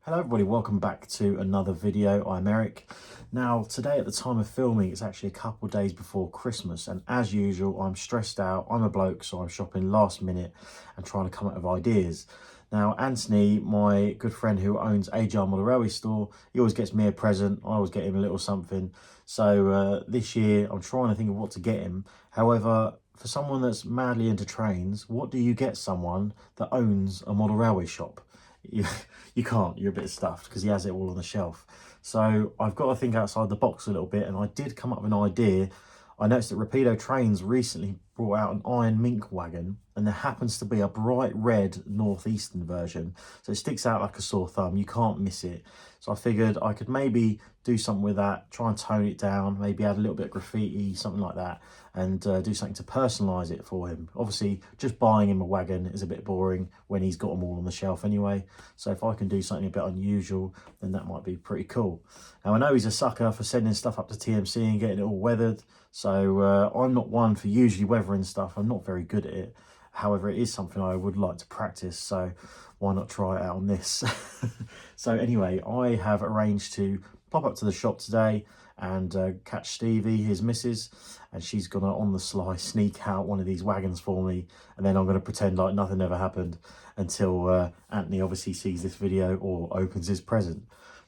Hello everybody, welcome back to another video. I'm Eric. Now today at the time of filming it's actually a couple of days before Christmas, and as usual I'm stressed out. I'm a bloke, so I'm shopping last minute and trying to come up with ideas. Now Anthony, my good friend who owns AJR Model Railway Store, he always gets me a present. I always get him a little something. So this year I'm trying to think of what to get him. However, for someone that's madly into trains, what do you get someone that owns a model railway shop? You can't. You're a bit stuffed because he has it all on the shelf. So I've got to think outside the box a little bit, and I did come up with an idea. I noticed that Rapido Trains recently brought out an Iron Mink wagon, and there happens to be a bright red northeastern version, so it sticks out like a sore thumb. You can't miss it. So I figured I could maybe do something with that, try and tone it down, maybe add a little bit of graffiti, something like that, and do something to personalise it for him. Obviously, just buying him a wagon is a bit boring when he's got them all on the shelf anyway. So if I can do something a bit unusual, then that might be pretty cool. Now, I know he's a sucker for sending stuff up to TMC and getting it all weathered. So I'm not one for usually weathering stuff. I'm not very good at it. However, it is something I would like to practice. So why not try it out on this? So anyway, I have arranged to pop up to the shop today and catch Stevie, his missus, and she's gonna on the sly sneak out one of these wagons for me, and then I'm gonna pretend like nothing ever happened until Anthony obviously sees this video or opens his present.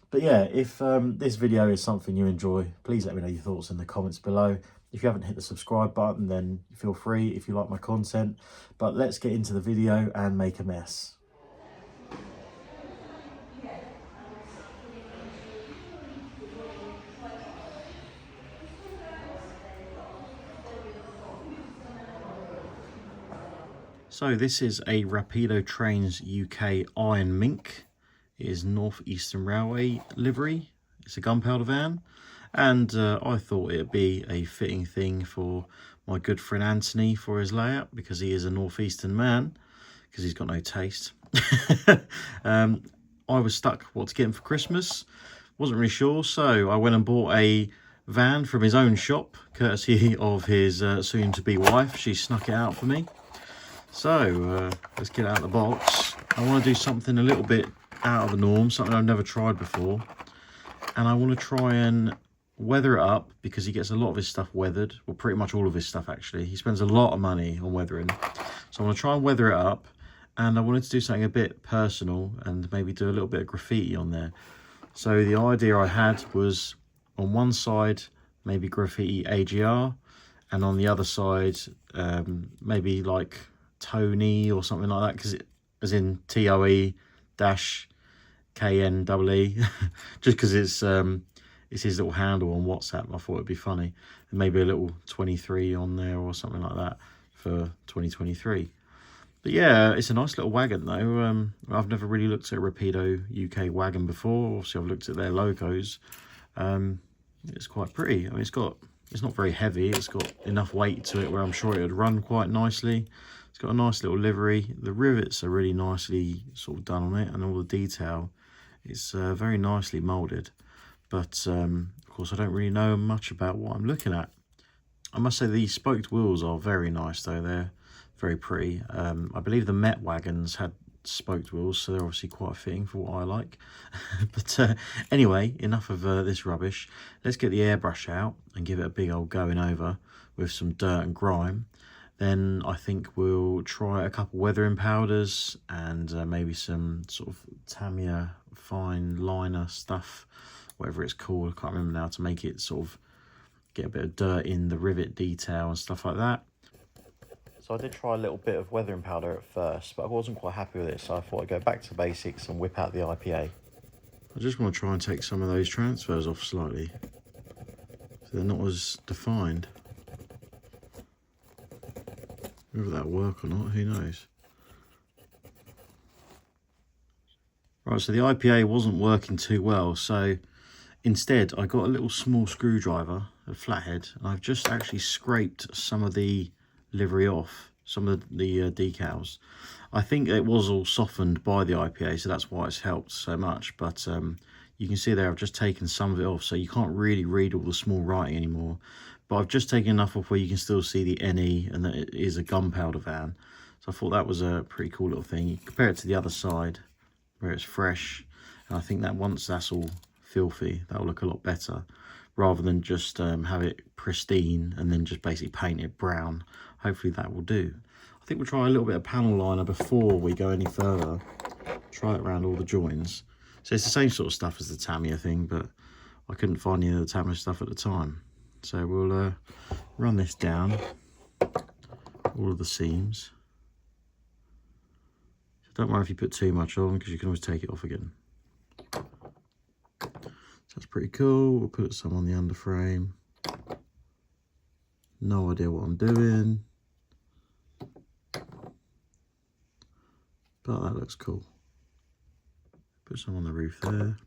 But yeah, if this video is something you enjoy, please let me know your thoughts in the comments below. If you haven't hit the subscribe button, then feel free if you like my content. But let's get into the video and make a mess. So this is a Rapido Trains UK Iron Mink. It is North Eastern Railway livery. It's a gunpowder van, and I thought it'd be a fitting thing for my good friend Anthony for his layout, because he is a northeastern man, because he's got no taste. I was stuck what to get him for Christmas. Wasn't really sure, so I went and bought a van from his own shop, courtesy of his soon-to-be wife. She snuck it out for me. So let's get it out of the box. I want to do something a little bit out of the norm, something I've never tried before, and I want to try and weather it up, because he gets a lot of his stuff weathered. Well, pretty much all of his stuff actually. He spends a lot of money on weathering, so I want to try and weather it up, and I wanted to do something a bit personal and maybe do a little bit of graffiti on there. So the idea I had was on one side maybe graffiti AGR, and on the other side maybe like Tony or something like that, because it as in TOE-KNEE, just because it's his little handle on WhatsApp. I thought it'd be funny, and maybe a little 23 on there or something like that for 2023. But yeah, it's a nice little wagon though. I've never really looked at a Rapido UK wagon before. Obviously I've looked at their logos. It's quite pretty. I mean, it's not very heavy. It's got enough weight to it where I'm sure it would run quite nicely. It's got a nice little livery. The rivets are really nicely sort of done on it, and all the detail is very nicely moulded. But of course I don't really know much about what I'm looking at. I must say the spoked wheels are very nice though. They're very pretty. I believe the Met wagons had spoked wheels, so they're obviously quite fitting for what I like. But anyway, enough of this rubbish. Let's get the airbrush out and give it a big old going over with some dirt and grime. Then I think we'll try a couple weathering powders and maybe some sort of Tamiya fine liner stuff, whatever it's called. I can't remember now, to make it sort of get a bit of dirt in the rivet detail and stuff like that. So I did try a little bit of weathering powder at first, but I wasn't quite happy with it, so I thought I'd go back to basics and whip out the IPA. I just want to try and take some of those transfers off slightly, so they're not as defined. Whether that'll work or not, who knows. Right, so the IPA wasn't working too well, so instead I got a little small screwdriver, a flathead, and I've just actually scraped some of the livery off, some of the decals. I think it was all softened by the IPA, so that's why it's helped so much. But you can see there I've just taken some of it off, so you can't really read all the small writing anymore. But I've just taken enough off where you can still see the NE and that it is a gunpowder van. So I thought that was a pretty cool little thing. You compare it to the other side where it's fresh, And I think that once that's all filthy, that'll look a lot better, rather than just have it pristine and then just basically paint it brown. Hopefully that will do. I think we'll try a little bit of panel liner before we go any further. Try it around all the joins. So it's the same sort of stuff as the Tamiya thing, but I couldn't find any of the Tamiya stuff at the time. So we'll run this down all of the seams. So don't worry if you put too much on, because you can always take it off again. So that's pretty cool. We'll put some on the underframe. No idea what I'm doing, but that looks cool. Put some on the roof there.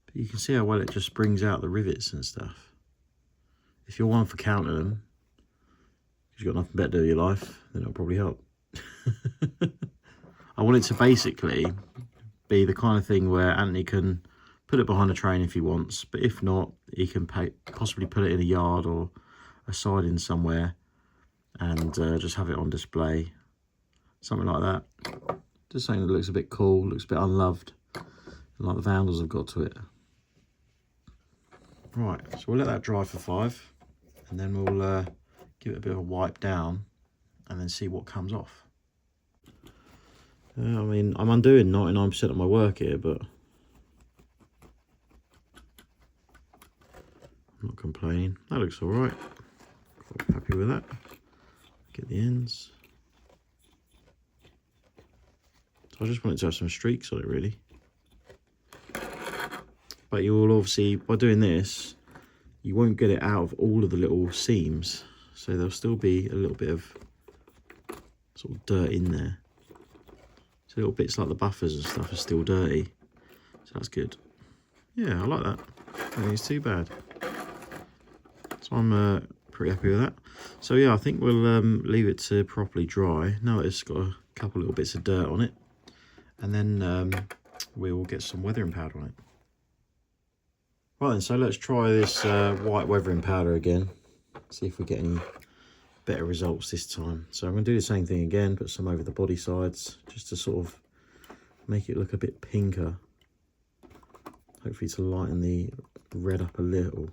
But you can see how well it just brings out the rivets and stuff. If you're one for counting them, because you've got nothing better to do with your life, then it'll probably help. I want it to basically be the kind of thing where Anthony can put it behind a train if he wants, but if not, he can possibly put it in a yard or a siding somewhere and just have it on display, something like that. Just something that looks a bit cool, looks a bit unloved, like the Vandals have got to it. Right, so we'll let that dry for 5, and then we'll give it a bit of a wipe down and then see what comes off. I mean, I'm undoing 99% of my work here, but I'm not complaining. That looks all right. Quite happy with that. Get the ends. So I just wanted to have some streaks on it, really. But you will obviously, by doing this, you won't get it out of all of the little seams. So there'll still be a little bit of sort of dirt in there. So little bits like the buffers and stuff are still dirty. So that's good. Yeah, I like that. I don't think it's too bad. So I'm pretty happy with that. So yeah, I think we'll leave it to properly dry. Now that it's got a couple little bits of dirt on it. And then we'll get some weathering powder on it. Right then, so let's try this white weathering powder again. See if we get any better results this time. So I'm going to do the same thing again, put some over the body sides, just to sort of make it look a bit pinker. Hopefully to lighten the red up a little.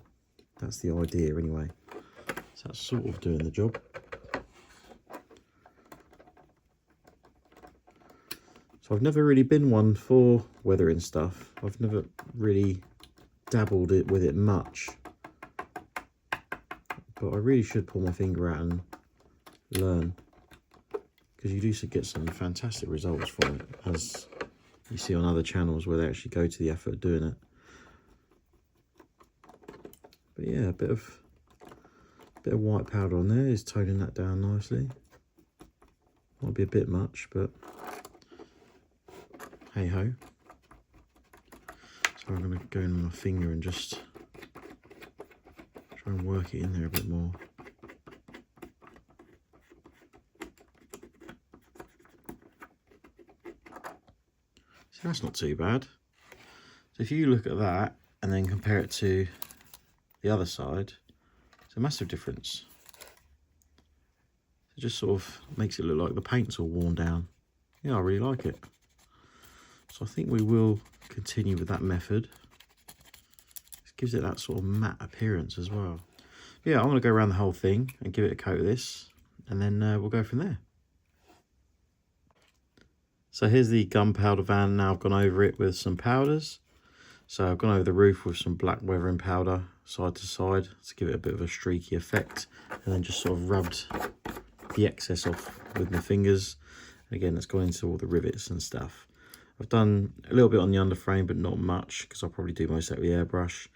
That's the idea anyway. So that's sort of doing the job. So I've never really been one for weathering stuff. I've never really dabbled with it much. But I really should pull my finger out and learn, because you do get some fantastic results from it, as you see on other channels where they actually go to the effort of doing it. But yeah, a bit of white powder on there is toning that down nicely. Might be a bit much, but hey ho. So I'm going to go in with my finger and just try and work it in there a bit more. So that's not too bad. So if you look at that and then compare it to the other side, it's a massive difference. It just sort of makes it look like the paint's all worn down. Yeah, I really like it. So I think we will continue with that method. Gives it that sort of matte appearance as well. Yeah, I'm going to go around the whole thing and give it a coat of this, and then we'll go from there. So here's the gunpowder van. Now I've gone over it with some powders. So I've gone over the roof with some black weathering powder side to side to give it a bit of a streaky effect, and then just sort of rubbed the excess off with my fingers. Again, that's gone into all the rivets and stuff. I've done a little bit on the underframe, but not much, because I'll probably do most of that with the airbrush.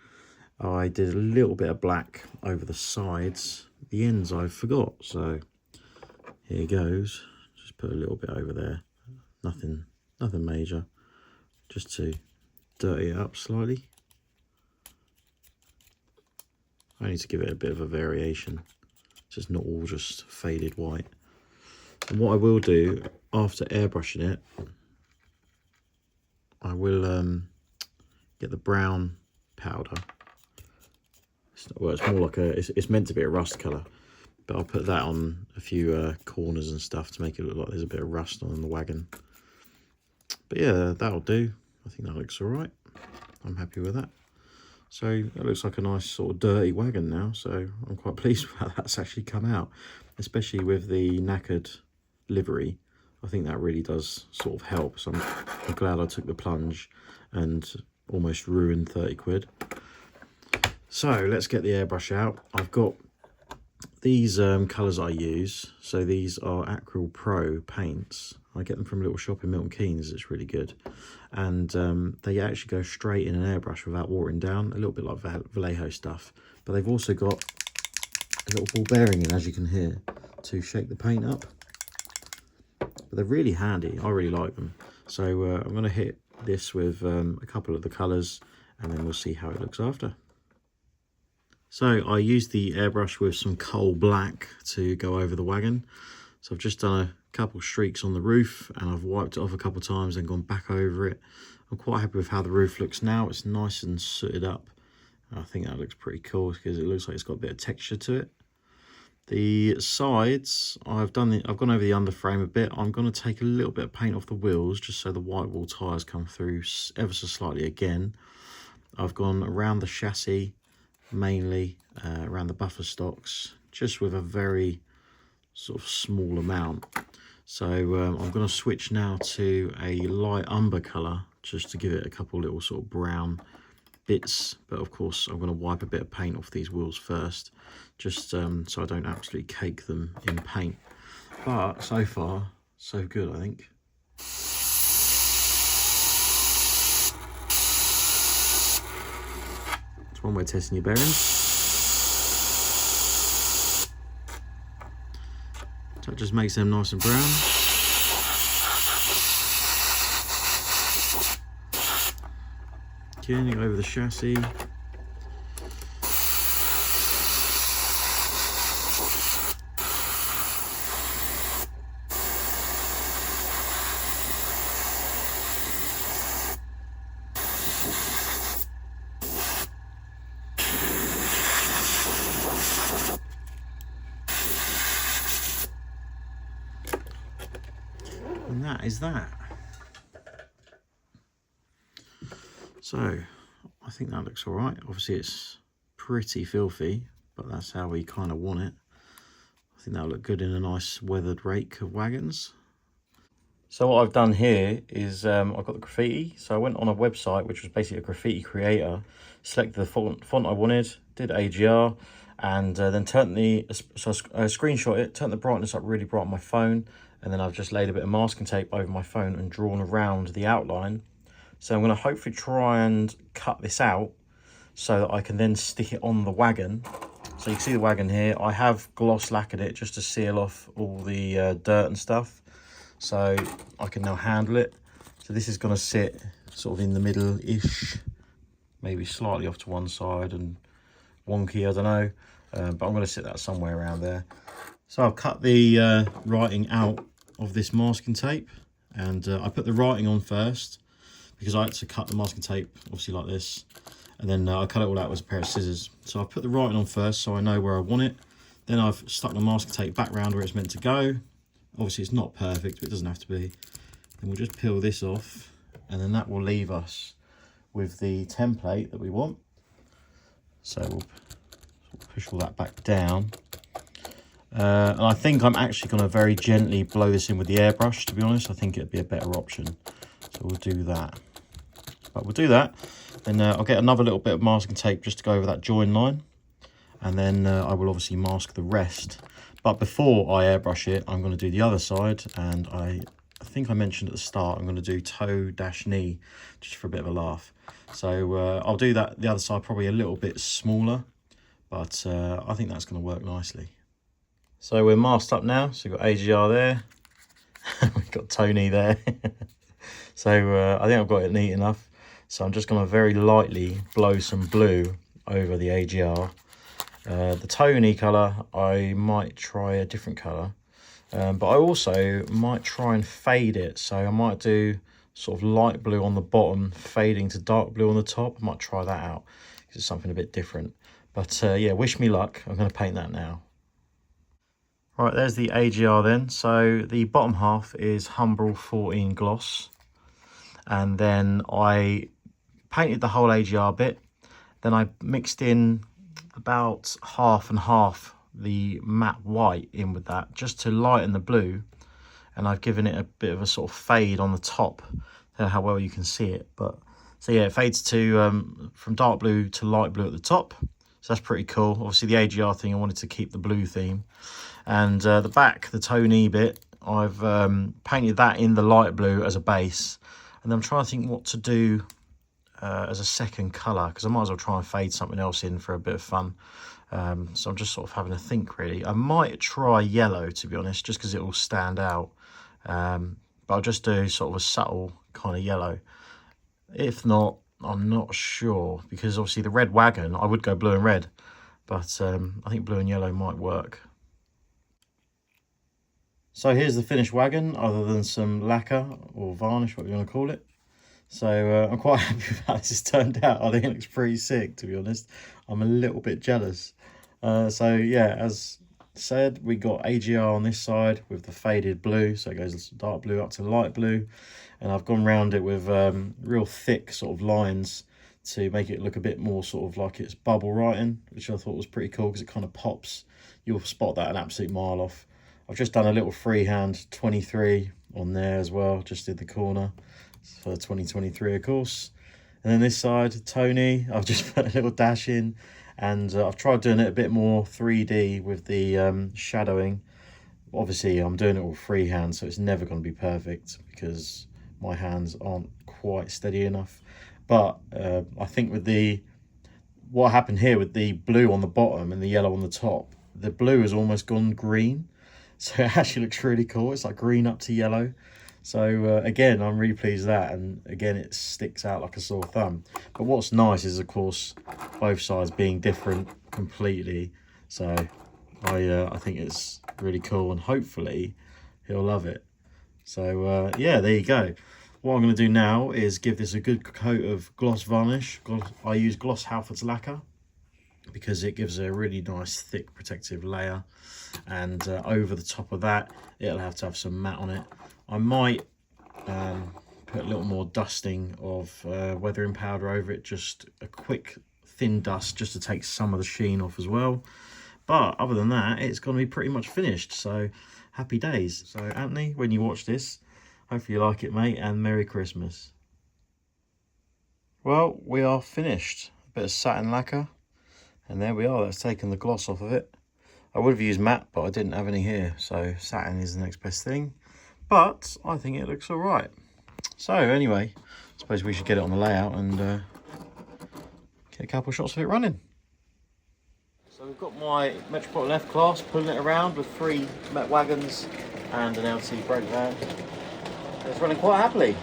I did a little bit of black over the sides. The ends I forgot, so here goes. Just put a little bit over there. Nothing major. Just to dirty it up slightly. I need to give it a bit of a variation. So it's not all just faded white. And what I will do after airbrushing it, I will get the brown powder, Well, it's more like it's meant to be a rust colour, but I'll put that on a few corners and stuff to make it look like there's a bit of rust on the wagon. But yeah, that'll do. I think that looks all right. I'm happy with that. So it looks like a nice sort of dirty wagon now, so I'm quite pleased with how that's actually come out, especially with the knackered livery. I think that really does sort of help, so I'm glad I took the plunge and almost ruined 30 quid. So let's get the airbrush out. I've got these colours I use. So these are Acryl Pro paints. I get them from a little shop in Milton Keynes. It's really good. And they actually go straight in an airbrush without watering down, a little bit like Vallejo stuff. But they've also got a little ball bearing in, as you can hear, to shake the paint up. But they're really handy. I really like them. So I'm going to hit this with a couple of the colours, and then we'll see how it looks after. So I used the airbrush with some coal black to go over the wagon. So I've just done a couple streaks on the roof, and I've wiped it off a couple of times and gone back over it. I'm quite happy with how the roof looks now. It's nice and sooted up. I think that looks pretty cool because it looks like it's got a bit of texture to it. The sides, I've gone over the underframe a bit. I'm going to take a little bit of paint off the wheels just so the white wall tyres come through ever so slightly again. I've gone around the chassis, mainly around the buffer stocks, just with a very sort of small amount. So I'm going to switch now to a light umber colour just to give it a couple little sort of brown bits, but of course I'm going to wipe a bit of paint off these wheels first, just so I don't absolutely cake them in paint. But so far so good, I think. It's one way of testing your bearings. That just makes them nice and brown. Again, you go over the chassis. And that is that. So I think that looks all right. Obviously it's pretty filthy, but that's how we kind of want it. I think that'll look good in a nice weathered rake of wagons. So what I've done here is I've got the graffiti. So I went on a website, which was basically a graffiti creator, selected the font I wanted, did AGR, and then turned so I screenshot it, turned the brightness up really bright on my phone, and then I've just laid a bit of masking tape over my phone and drawn around the outline. So I'm going to hopefully try and cut this out so that I can then stick it on the wagon. So you can see the wagon here. I have gloss lacquered it just to seal off all the dirt and stuff, so I can now handle it. So this is going to sit sort of in the middle-ish, maybe slightly off to one side and wonky, I don't know, but I'm going to sit that somewhere around there. So I've cut the writing out of this masking tape, and I put the writing on first because I had to cut the masking tape obviously like this, and then I cut it all out with a pair of scissors. So I've put the writing on first so I know where I want it. Then I've stuck the masking tape back round where it's meant to go. Obviously it's not perfect, but it doesn't have to be. Then we'll just peel this off, and then that will leave us with the template that we want. So we'll push all that back down. And I think I'm actually going to very gently blow this in with the airbrush, to be honest. I think it'd be a better option. So we'll do that. But we'll do that. Then I'll get another little bit of masking tape just to go over that join line. And then I will obviously mask the rest. But before I airbrush it, I'm going to do the other side. And I think I mentioned at the start, I'm going to do toe-knee just for a bit of a laugh. So I'll do that, the other side probably a little bit smaller. But I think that's going to work nicely. So we're masked up now. So we've got AGR there. We've got Tony there. So I think I've got it neat enough. So I'm just going to very lightly blow some blue over the AGR. The Tony colour, I might try a different colour. But I also might try and fade it. So I might do sort of light blue on the bottom, fading to dark blue on the top. I might try that out because it's something a bit different. But yeah, wish me luck. I'm going to paint that now. Right, there's the AGR then. So the bottom half is Humbrol 14 gloss. And then I painted the whole AGR bit. Then I mixed in about half and half the matte white in with that, just to lighten the blue. And I've given it a bit of a sort of fade on the top. I don't know how well you can see it, but so yeah, it fades to from dark blue to light blue at the top. So that's pretty cool. Obviously the AGR thing, I wanted to keep the blue theme. And the back, the Tony bit, I've painted that in the light blue as a base. And then I'm trying to think what to do as a second colour, because I might as well try and fade something else in for a bit of fun. So I'm just sort of having a think, really. I might try yellow, to be honest, just because it will stand out. But I'll just do sort of a subtle kind of yellow. If not, I'm not sure, because obviously the red wagon, I would go blue and red, but I think blue and yellow might work. So here's the finished wagon, other than some lacquer or varnish, what you want to call it. So I'm quite happy with how this has turned out. I think it looks pretty sick, to be honest. I'm a little bit jealous. So yeah, as said, we got AGR on this side with the faded blue, so it goes dark blue up to light blue, and I've gone around it with real thick sort of lines to make it look a bit more sort of like it's bubble writing, which I thought was pretty cool because it kind of pops. You'll spot that an absolute mile off. I've just done a little freehand 23 on there as well, just in the corner for 2023, of course. And then this side, Tony, I've just put a little dash in, and I've tried doing it a bit more 3D with the shadowing. Obviously, I'm doing it all freehand, so it's never going to be perfect because my hands aren't quite steady enough. But I think with what happened here with the blue on the bottom and the yellow on the top, the blue has almost gone green. So it actually looks really cool. It's like green up to yellow. So again, I'm really pleased with that. And again, it sticks out like a sore thumb. But what's nice is, of course, both sides being different completely. So I think it's really cool, and hopefully he'll love it. So yeah, there you go. What I'm going to do now is give this a good coat of gloss varnish. I use Gloss Halfords lacquer because it gives a really nice thick protective layer, and over the top of that it'll have to have some matte on it. I might put a little more dusting of weathering powder over it, just a quick thin dust just to take some of the sheen off as well. But other than that, it's going to be pretty much finished, so happy days. So Anthony, when you watch this, hopefully you like it, mate, and Merry Christmas. Well, we are finished. A bit of satin lacquer. And there we are, that's taken the gloss off of it. I would have used matte, but I didn't have any here, so satin is the next best thing. But I think it looks all right. So anyway, I suppose we should get it on the layout and get a couple shots of it running. So we've got my Metropolitan F-Class pulling it around with 3 Met Wagons and an LT brake van. It's running quite happily.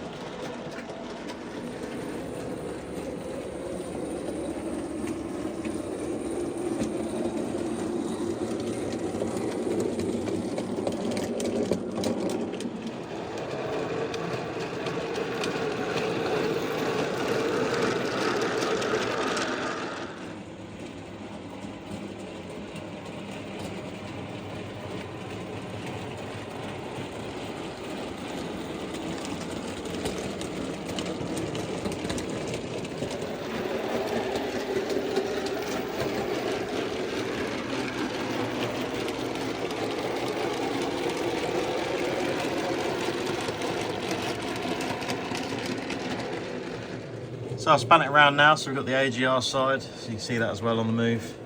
So I've spun it around now, so we've got the AGR side, so you can see that as well on the move.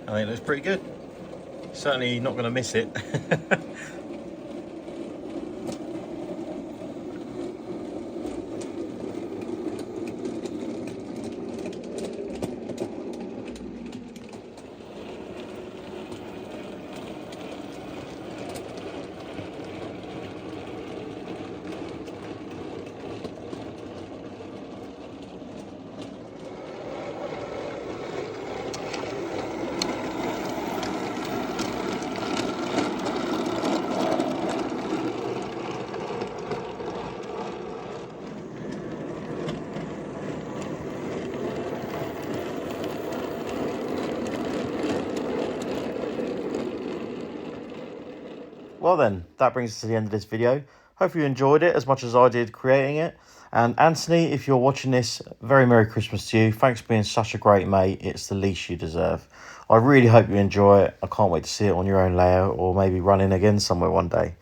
I think it looks pretty good. Certainly not going to miss it. well then, that brings us to the end of this video. Hope you enjoyed it as much as I did creating it. And Anthony, if you're watching this, very Merry Christmas to you. Thanks for being such a great mate. It's the least you deserve. I really hope you enjoy it. I can't wait to see it on your own layout or maybe running again somewhere one day.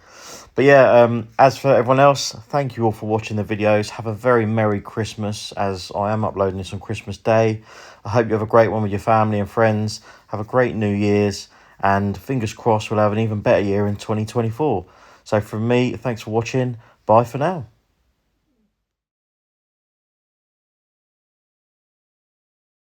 But yeah, as for everyone else, thank you all for watching the videos. Have a very Merry Christmas, as I am uploading this on Christmas Day. I hope you have a great one with your family and friends. Have a great New Year's, and fingers crossed we'll have an even better year in 2024. So from me, thanks for watching. Bye for now.